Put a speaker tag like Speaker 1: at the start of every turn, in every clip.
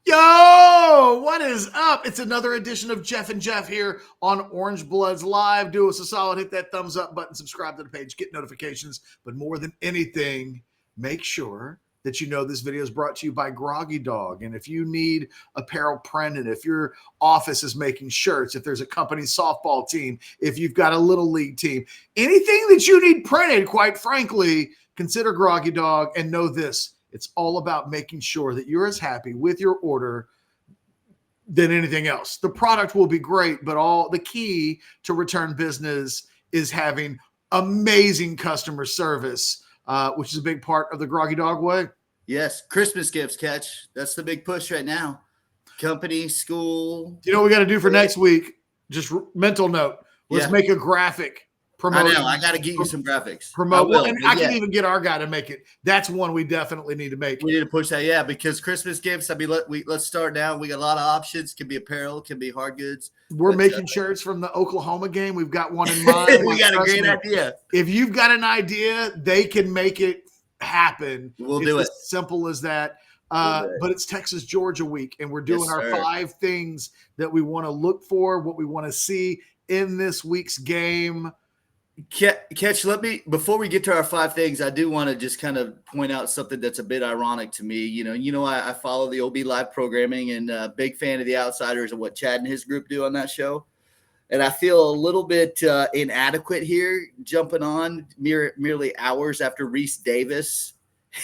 Speaker 1: Yo, what is up? It's another edition of Jeff and Jeff here on Orange Bloods Live. Do us a solid, hit that thumbs up button, subscribe to the page, get notifications. But more than anything, make sure that you know this video is brought to you by Groggy Dog. And if you need apparel printed, if your office is making shirts, if there's a company softball team, if you've got a little league team, anything that you need printed, quite frankly, consider Groggy Dog and know this. It's all about making sure that you're as happy with your order than anything else. The product will be great, but all the key to return business is having amazing customer service, which is a big part of the Groggy Dog way.
Speaker 2: Yes, Christmas gifts, Catch. That's the big push right now. Company, school.
Speaker 1: You know what we got to do for next week? Just mental note. Let's make a graphic.
Speaker 2: I know. I got to get you some graphics.
Speaker 1: I can even get our guy to make it. That's one we definitely need to make.
Speaker 2: We need to push that, because Christmas gifts. I mean, let's start now. We got a lot of options. Can be apparel, can be hard goods.
Speaker 1: We're making shirts from the Oklahoma game. We've got one in mind.
Speaker 2: We got a great idea.
Speaker 1: If you've got an idea, they can make it happen.
Speaker 2: We'll do it.
Speaker 1: As simple as that. But it's Texas Georgia week, and we're doing our 5 things that we want to look for, what we want to see in this week's game.
Speaker 2: Catch, before we get to our 5 things, I do want to just kind of point out something that's a bit ironic to me. I follow the OB Live programming and a big fan of the Outsiders and what Chad and his group do on that show. And I feel a little bit inadequate here, jumping on merely hours after Reese Davis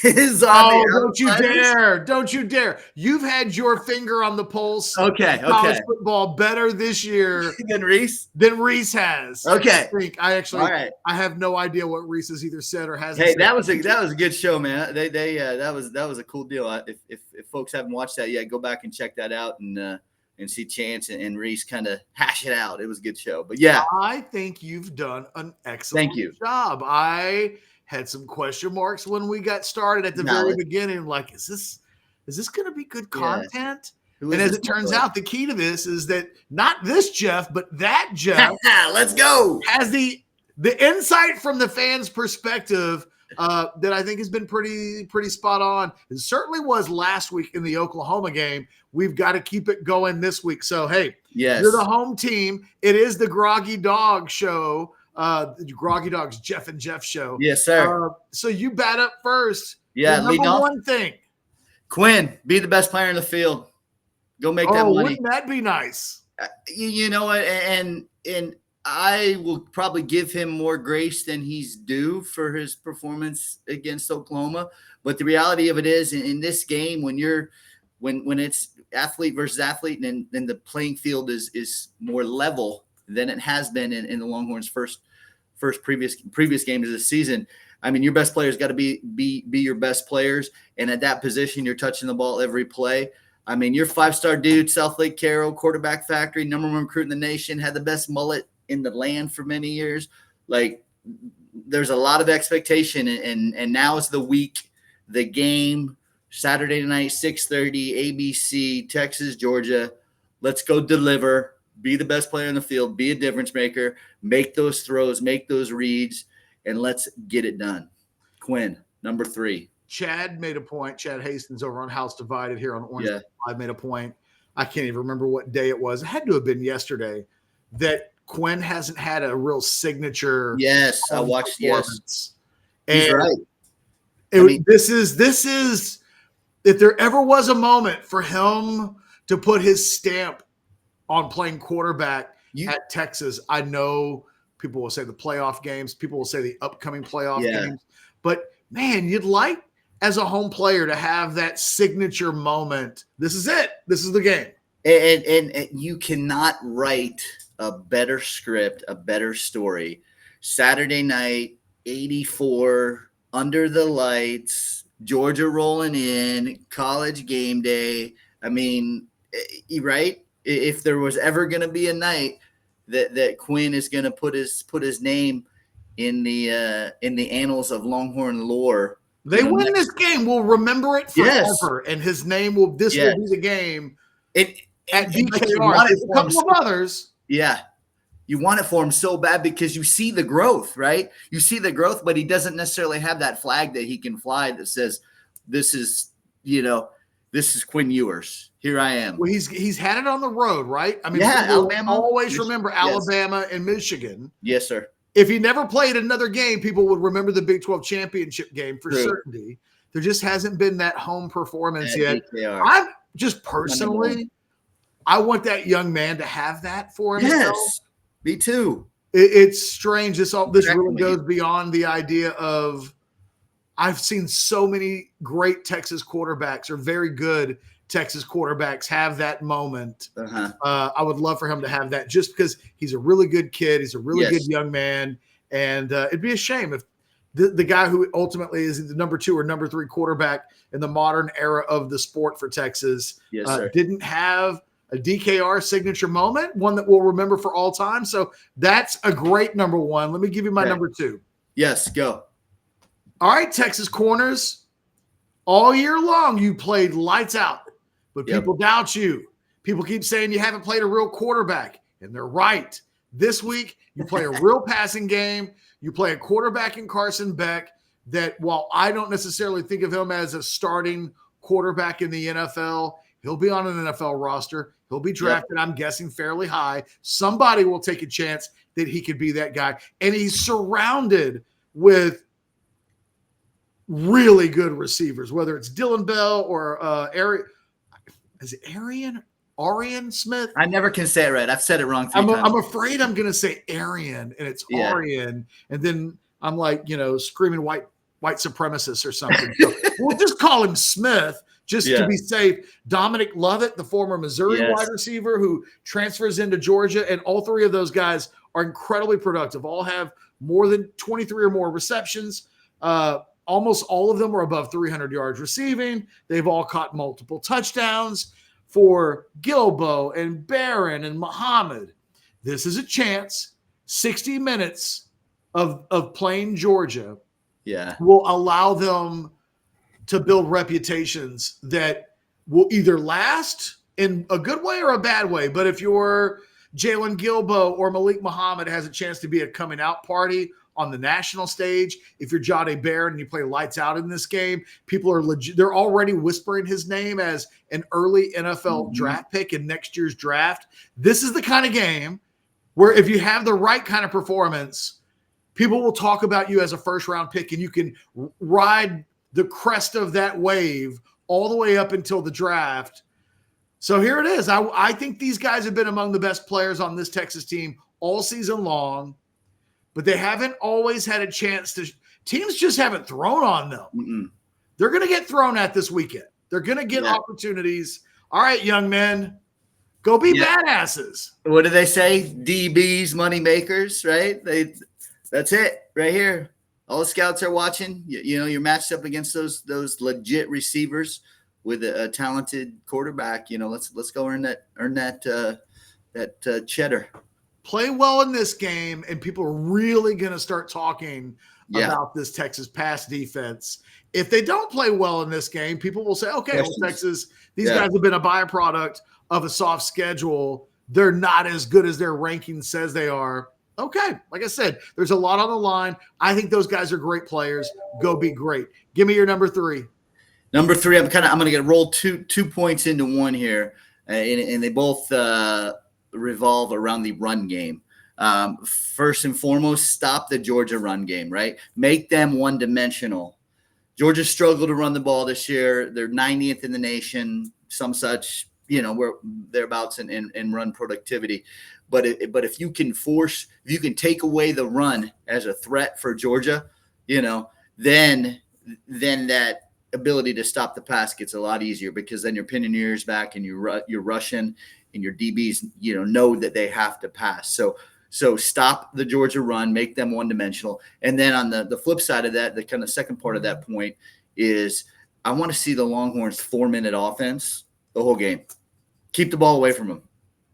Speaker 2: is on.
Speaker 1: Oh, don't you dare. Don't you dare. You've had your finger on the pulse.
Speaker 2: Okay.
Speaker 1: College football better this year
Speaker 2: than Reese
Speaker 1: has.
Speaker 2: Okay.
Speaker 1: I have no idea what Reese has either said or hasn't
Speaker 2: said.
Speaker 1: Hey,
Speaker 2: that was a good show, man. That was a cool deal. If folks haven't watched that yet, go back and check that out and see Chance and Reese kind of hash it out. It was a good show. But yeah.
Speaker 1: I think you've done an excellent job. I had some question marks when we got started at the very beginning. Like, is this going to be good content? And as it turns out, the key to this is that not this Jeff, but that Jeff
Speaker 2: let's go
Speaker 1: has the insight from the fans' perspective that I think has been pretty spot on. It certainly was last week in the Oklahoma game. We've got to keep it going this week. So, hey, you're the home team. It is the Groggy Dog show. The Groggy Dog's Jeff and Jeff show.
Speaker 2: Yes, sir.
Speaker 1: So you bat up first.
Speaker 2: Yeah,
Speaker 1: number one thing.
Speaker 2: Quinn, be the best player in the field. Go make that money.
Speaker 1: Wouldn't that be nice?
Speaker 2: You know what? And I will probably give him more grace than he's due for his performance against Oklahoma. But the reality of it is, in this game, when it's athlete versus athlete, and the playing field is more level than it has been in the Longhorns' first previous games of the season. I mean, your best players got to be your best players, and at that position, you're touching the ball every play. I mean, your 5-star dude, South Lake Carroll, quarterback factory, number 1 recruit in the nation, had the best mullet in the land for many years. Like, there's a lot of expectation, and now is the week, the game, Saturday night, 6:30, ABC, Texas, Georgia. Let's go deliver. Be the best player in the field, be a difference maker, make those throws, make those reads, and let's get it done. Quinn, number 3.
Speaker 1: Chad made a point. Chad Hastings over on House Divided here on Orange Live made a point. I can't even remember what day it was. It had to have been yesterday that Quinn hasn't had a real signature.
Speaker 2: Yes, I watched. Yes,
Speaker 1: he's right. This is if there ever was a moment for him to put his stamp on playing quarterback at Texas. I know people will say the playoff games. People will say the upcoming playoff games. But, man, you'd like, as a home player, to have that signature moment. This is it. This is the game.
Speaker 2: And you cannot write a better script, a better story. Saturday night, 84, under the lights, Georgia rolling in, college game day. I mean, right? If there was ever going to be a night that Quinn is going to put his name in the annals of Longhorn lore,
Speaker 1: they win this game. We'll remember it forever, and his name will. This will be the game. At DKR, a couple of others.
Speaker 2: Yeah, you want it for him so bad because you see the growth, right? You see the growth, but he doesn't necessarily have that flag that he can fly that says, "This is This is Quinn Ewers. Here I am.
Speaker 1: Well, he's had it on the road, right? I mean,
Speaker 2: Yeah,
Speaker 1: people
Speaker 2: Alabama.
Speaker 1: always remember
Speaker 2: Yes.
Speaker 1: Alabama and Michigan.
Speaker 2: Yes, sir.
Speaker 1: If he never played another game, people would remember the Big 12 championship game for
Speaker 2: True.
Speaker 1: certainty. There just hasn't been that home performance yet.
Speaker 2: DKR.
Speaker 1: I'm just personally, I want that young man to have that for himself.
Speaker 2: Yes, me too.
Speaker 1: It's strange. This really
Speaker 2: Exactly.
Speaker 1: goes beyond the idea of I've seen so many great Texas quarterbacks or very good Texas quarterbacks have that moment. I would love for him to have that just because he's a really good kid. He's a really good young man. And it'd be a shame if the guy who ultimately is the number 2 or number 3 quarterback in the modern era of the sport for Texas didn't have a DKR signature moment, one that we'll remember for all time. So that's a great number 1. Let me give you my number 2.
Speaker 2: Yes, go.
Speaker 1: All right, Texas corners, all year long you played lights out, but people doubt you. People keep saying you haven't played a real quarterback, and they're right. This week, you play a real passing game. You play a quarterback in Carson Beck that, while I don't necessarily think of him as a starting quarterback in the NFL, he'll be on an NFL roster. He'll be drafted, I'm guessing, fairly high. Somebody will take a chance that he could be that guy. And he's surrounded with really good receivers, whether it's Dylan Bell or Arian Smith?
Speaker 2: I never can say it right. I've said it wrong 3 times.
Speaker 1: I'm afraid I'm going to say Arian, and it's Arian, and then I'm like, screaming white supremacist or something. So we'll just call him Smith just to be safe. Dominic Lovett, the former Missouri wide receiver who transfers into Georgia, and all 3 of those guys are incredibly productive. All have more than 23 or more receptions. Almost all of them are above 300 yards receiving. They've all caught multiple touchdowns. For Gilbo and Barron and Muhammad, this is a chance. 60 minutes of playing Georgia will allow them to build reputations that will either last in a good way or a bad way. But if you're Jalen Gilbo or Malik Muhammad, has a chance to be a coming out party on the national stage. If you're Jahdae Barron and you play lights out in this game, people are legit. They're already whispering his name as an early NFL draft pick in next year's draft. This is the kind of game where if you have the right kind of performance, people will talk about you as a first-round pick, and you can ride the crest of that wave all the way up until the draft. So here it is. I think these guys have been among the best players on this Texas team all season long, but they haven't always had a chance to – teams just haven't thrown on them. They're going to get thrown at this weekend. They're going to get opportunities. All right, young men, go be badasses.
Speaker 2: What do they say? DBs, money makers, right? That's it right here. All the scouts are watching. You're matched up against those legit receivers with a talented quarterback. Let's go earn that cheddar.
Speaker 1: Play well in this game, and people are really going to start talking about this Texas pass defense. If they don't play well in this game, people will say, okay, well, Texas, these guys have been a byproduct of a soft schedule. They're not as good as their ranking says they are. Okay, like I said, there's a lot on the line. I think those guys are great players. Go be great. Give me your number 3.
Speaker 2: Number 3, I'm going to get rolled two points into one here, and they both revolve around the run game. First and foremost, stop the Georgia run game, right? Make them one-dimensional. Georgia struggled to run the ball this year. They're 90th in the nation, some such, where thereabouts in run productivity. But if you can take away the run as a threat for Georgia, then that ability to stop the pass gets a lot easier, because then you're pinning your ears back and you're rushing, and your DBs, know that they have to pass. So stop the Georgia run, make them one-dimensional. And then on the flip side of that, the kind of second part of that point is I want to see the Longhorns 4-minute offense the whole game. Keep the ball away from them,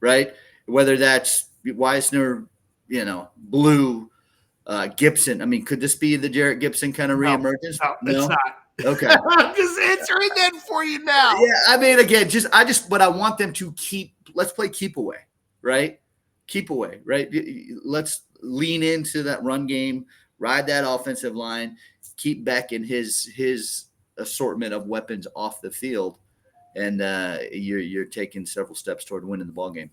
Speaker 2: right? Whether that's Weissner, Blue, Gibson. I mean, could this be the Jarrett Gibson kind of reemergence?
Speaker 1: No, it's not.
Speaker 2: Okay.
Speaker 1: I'm just answering that for you now.
Speaker 2: Yeah, I mean, again, but I want them to let's play keep away, right? Keep away, right? Let's lean into that run game, ride that offensive line, keep Beck and his assortment of weapons off the field, and you're taking several steps toward winning the ball game.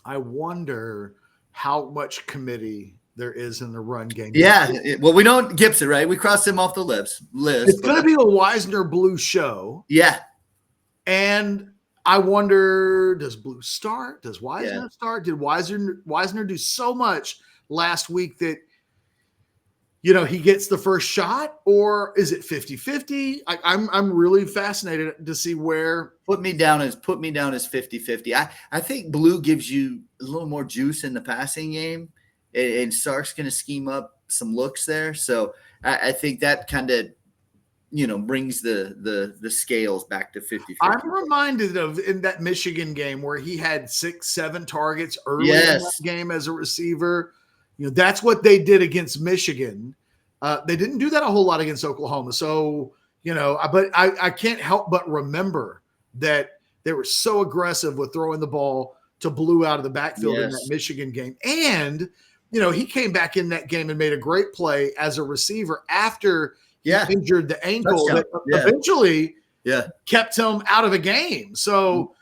Speaker 1: I wonder how much committee there is in the run game.
Speaker 2: Yeah, well, we don't Gibson, right? We crossed him off the list.
Speaker 1: It's going to be a Wisner Blue show.
Speaker 2: Yeah.
Speaker 1: And I wonder, does Blue start? Does Wisner start? Did Wisner do so much last week that, he gets the first shot, or is it 50-50? I'm really fascinated to see where.
Speaker 2: Put me down as 50-50. I think Blue gives you a little more juice in the passing game, and Sark's going to scheme up some looks there. So I think that kind of, brings the scales back to 50-50.
Speaker 1: I'm reminded of in that Michigan game where he had 6-7 targets early in that game as a receiver. That's what they did against Michigan. They didn't do that a whole lot against Oklahoma. So, but I can't help but remember that they were so aggressive with throwing the ball to Blue out of the backfield in that Michigan game. And, he came back in that game and made a great play as a receiver after he injured the ankle that eventually kept him out of the game. So,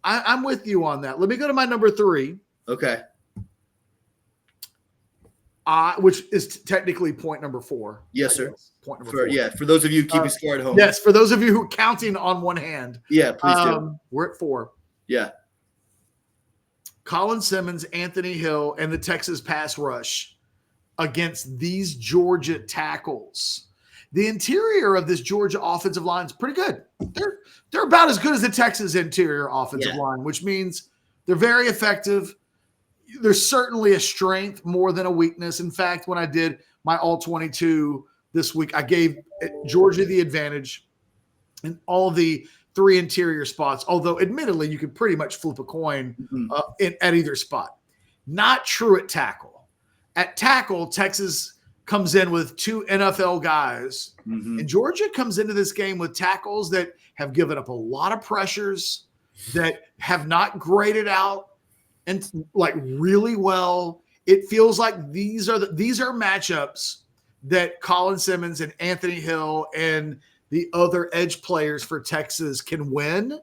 Speaker 1: I'm with you on that. Let me go to my number 3.
Speaker 2: Okay.
Speaker 1: Which is technically point number 4.
Speaker 2: Yes, sir.
Speaker 1: Point number 4.
Speaker 2: Yeah, for those of you keeping score at home.
Speaker 1: Yes, for those of you who are counting on one hand.
Speaker 2: Yeah, please do.
Speaker 1: We're at 4.
Speaker 2: Yeah.
Speaker 1: Colin Simmons, Anthony Hill, and the Texas pass rush against these Georgia tackles. The interior of this Georgia offensive line is pretty good. They're about as good as the Texas interior offensive line, which means they're very effective. There's certainly a strength more than a weakness. In fact, when I did my all-22 this week, I gave Georgia the advantage in all the 3 interior spots, although admittedly you could pretty much flip a coin at either spot. Not true at tackle. At tackle, Texas comes in with 2 NFL guys, and Georgia comes into this game with tackles that have given up a lot of pressures, that have not graded out and really well. It feels like these are matchups that Colin Simmons and Anthony Hill and the other edge players for Texas can win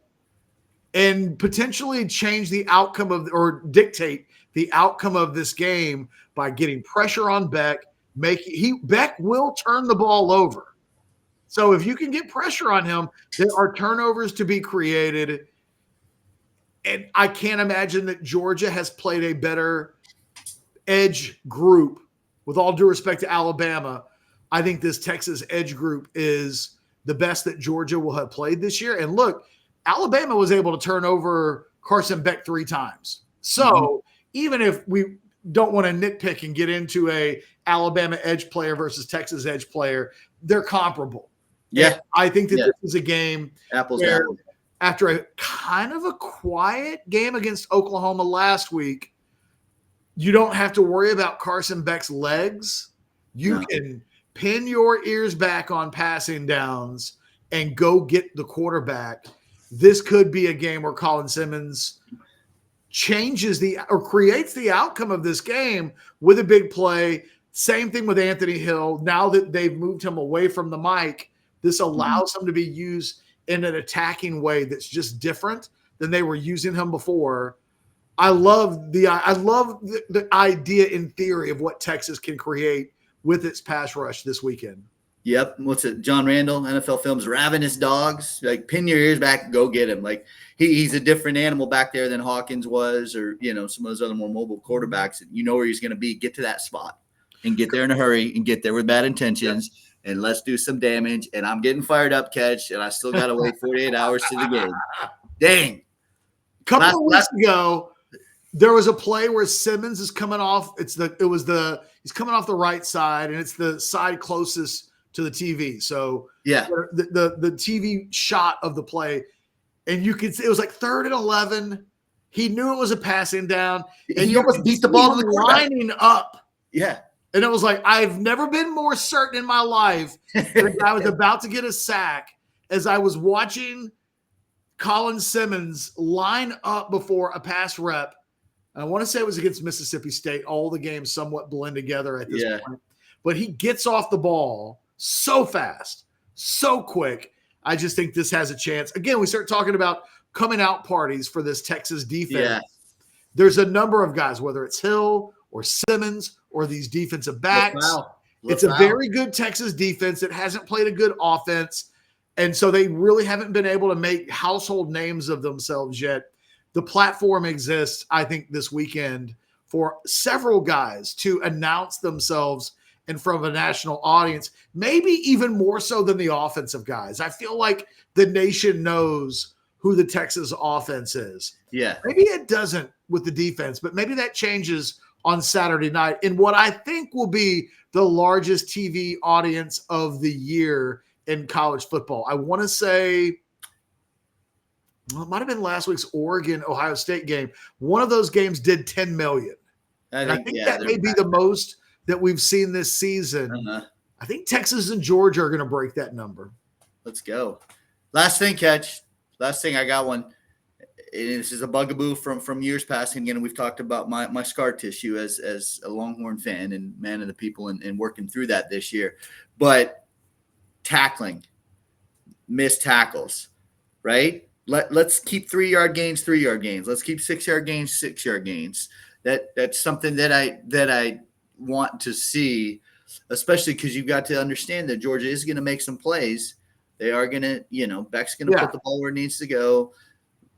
Speaker 1: and potentially change the outcome or dictate the outcome of this game by getting pressure on Beck. Beck will turn the ball over. So if you can get pressure on him, there are turnovers to be created. And I can't imagine that Georgia has played a better edge group. With all due respect to Alabama, I think this Texas edge group is the best that Georgia will have played this year. And look, Alabama was able to turn over Carson Beck 3 times. So even if we don't want to nitpick and get into a Alabama edge player versus Texas edge player, they're comparable.
Speaker 2: Yeah.
Speaker 1: And I think that this is a game
Speaker 2: apples
Speaker 1: where,
Speaker 2: to apples.
Speaker 1: After a kind of a quiet game against Oklahoma last week, you don't have to worry about Carson Beck's legs. You can pin your ears back on passing downs and go get the quarterback. This could be a game where Colin Simmons changes creates the outcome of this game with a big play. Same thing with Anthony Hill. Now that they've moved him away from the mic, this allows him to be used in an attacking way that's just different than they were using him before. I love the idea in theory of what Texas can create with its pass rush this weekend.
Speaker 2: Yep. What's it? John Randall, NFL Films, ravenous dogs. Like, pin your ears back and go get him. Like, he's a different animal back there than Hawkins was, or some of those other more mobile quarterbacks. You know where he's going to be. Get to that spot and get there in a hurry and get there with bad intentions. Yep. And let's do some damage. And I'm getting fired up, Catch, and I still got to wait 48 hours to the game. Dang.
Speaker 1: A couple of weeks ago, there was a play where Simmons is coming off. He's coming off the right side, and it's the side closest to the TV. So the TV shot of the play, and you could see it was like 3rd and 11. He knew it was a passing down, and
Speaker 2: he almost beat the ball to the
Speaker 1: lining up.
Speaker 2: Yeah.
Speaker 1: And it was like, I've never been more certain in my life that I was about to get a sack as I was watching Colin Simmons line up before a pass rep. I want to say it was against Mississippi State. All the games somewhat blend together at this point. But he gets off the ball so fast, so quick. I just think this has a chance. Again, we start talking about coming out parties for this Texas defense.
Speaker 2: Yeah.
Speaker 1: There's a number of guys, whether it's Hill or Simmons or these defensive backs. It's a very good Texas defense that hasn't played a good offense. And so they really haven't been able to make household names of themselves yet. The platform exists, I think, this weekend for several guys to announce themselves in front of a national audience, maybe even more so than the offensive guys. I feel like the nation knows who the Texas offense is.
Speaker 2: Yeah.
Speaker 1: Maybe it doesn't with the defense, but maybe that changes on Saturday night in what I think will be the largest TV audience of the year in college football. I want to say, well, it might have been last week's Oregon-Ohio State game. One of those games did 10 million. I think that may be the most that we've seen this season. I think Texas and Georgia are going to break that number.
Speaker 2: Let's go. Last thing, Catch. Last thing, I got one. This is a bugaboo from years past. And again, we've talked about my scar tissue as a Longhorn fan and man of the people and working through that this year. But tackling, missed tackles, right? Let's keep 3-yard gains, 3-yard gains. Let's keep 6-yard gains, 6-yard gains. That's something that I want to see, especially because you've got to understand that Georgia is going to make some plays. They are going to, Beck's going to put the ball where it needs to go.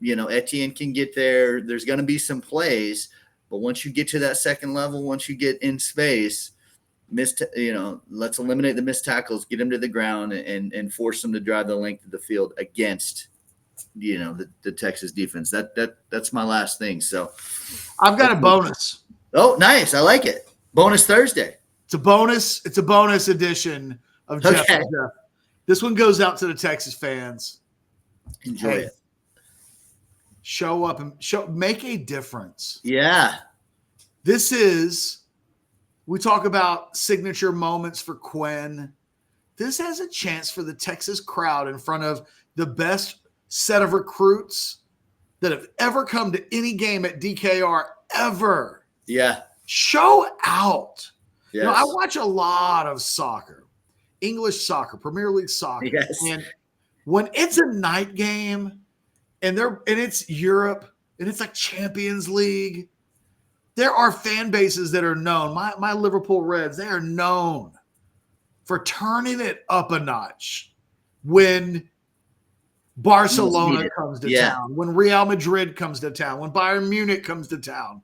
Speaker 2: Etienne can get there. There's going to be some plays, but once you get to that second level, once you get in space, let's eliminate the missed tackles, get them to the ground, and force them to drive the length of the field against, the Texas defense. That's my last thing. So
Speaker 1: I've got a bonus.
Speaker 2: Oh, nice. I like it. Bonus Thursday.
Speaker 1: It's a bonus. It's a bonus edition of Jeff and Jeff. This one goes out to the Texas fans.
Speaker 2: Enjoy it.
Speaker 1: Show up and make a difference.
Speaker 2: Yeah.
Speaker 1: We talk about signature moments for Quinn. This has a chance for the Texas crowd in front of the best set of recruits that have ever come to any game at DKR ever.
Speaker 2: Yeah.
Speaker 1: Show out.
Speaker 2: Yes.
Speaker 1: I watch a lot of soccer, English soccer, Premier League soccer.
Speaker 2: Yes.
Speaker 1: And when it's a night game and it's Europe and it's like Champions League, there are fan bases that are known. My Liverpool Reds, they are known for turning it up a notch when Barcelona comes to town, when Real Madrid comes to town, when Bayern Munich comes to town.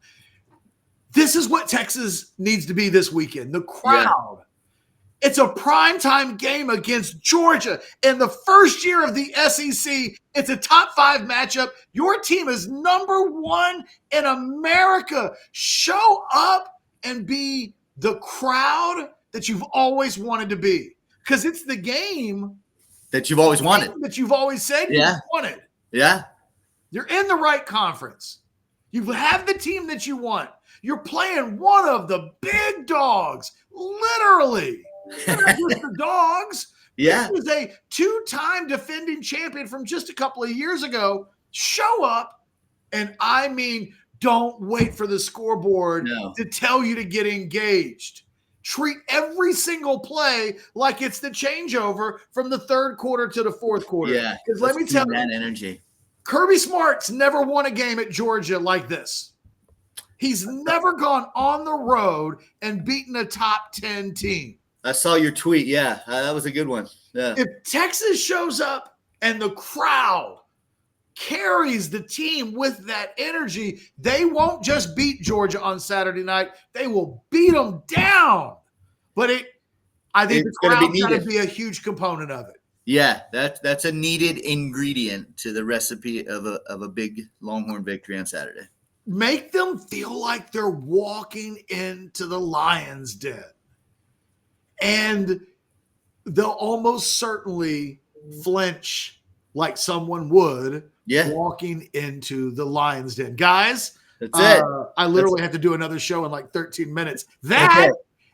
Speaker 1: This is what Texas needs to be this weekend. The crowd. Yeah. It's a primetime game against Georgia. In the first year of the SEC, it's a top 5 matchup. Your team is number 1 in America. Show up and be the crowd that you've always wanted to be. Because it's the game
Speaker 2: that you've always wanted.
Speaker 1: That you've always said you wanted.
Speaker 2: Yeah. You're
Speaker 1: in the right conference. You have the team that you want. You're playing one of the big dogs, literally. They're not just the dogs.
Speaker 2: Yeah.
Speaker 1: This is a 2-time defending champion from just a couple of years ago. Show up, and I mean, don't wait for the scoreboard to tell you to get engaged. Treat every single play like it's the changeover from the third quarter to the fourth quarter.
Speaker 2: Yeah.
Speaker 1: Because let me tell you,
Speaker 2: that energy.
Speaker 1: Kirby Smart's never won a game at Georgia like this. He's never gone on the road and beaten a top 10 team.
Speaker 2: I saw your tweet. Yeah, that was a good one. Yeah.
Speaker 1: If Texas shows up and the crowd carries the team with that energy, they won't just beat Georgia on Saturday night. They will beat them down. But I think the crowd's got to be a huge component of it.
Speaker 2: Yeah, that's a needed ingredient to the recipe of a big Longhorn victory on Saturday.
Speaker 1: Make them feel like they're walking into the lion's den. And they'll almost certainly flinch like someone would walking into the lion's den. Guys,
Speaker 2: that's it.
Speaker 1: I literally have to do another show in like 13 minutes. That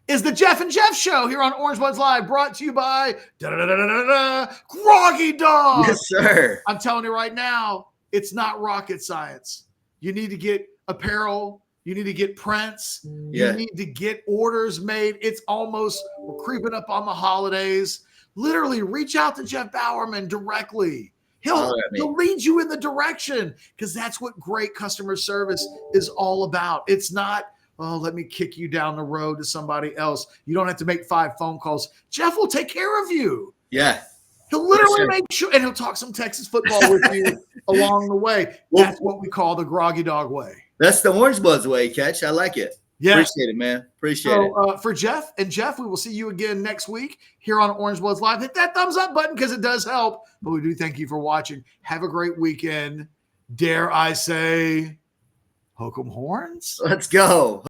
Speaker 1: is the Jeff and Jeff Show here on Orange Bloods Live, brought to you by Groggy Dog.
Speaker 2: Yes, sir.
Speaker 1: I'm telling you right now, it's not rocket science. You need to get apparel. You need to get prints. You need to get orders made. It's almost, we're creeping up on the holidays. literally reach out to Jeff Bowerman directly. He'll lead you in the direction, because that's what great customer service is all about. It's not, oh, let me kick you down the road to somebody else. You don't have to make 5 phone calls. Jeff will take care of you.
Speaker 2: Yeah.
Speaker 1: He'll literally make sure, and he'll talk some Texas football with you along the way. That's what we call the Groggy Dog way.
Speaker 2: That's the Orange Bloods way, Catch. I like it.
Speaker 1: Yeah.
Speaker 2: Appreciate it, man. Appreciate it.
Speaker 1: For Jeff, we will see you again next week here on Orange Bloods Live. Hit that thumbs up button, because it does help. But we do thank you for watching. Have a great weekend. Dare I say, hook 'em horns?
Speaker 2: Let's go.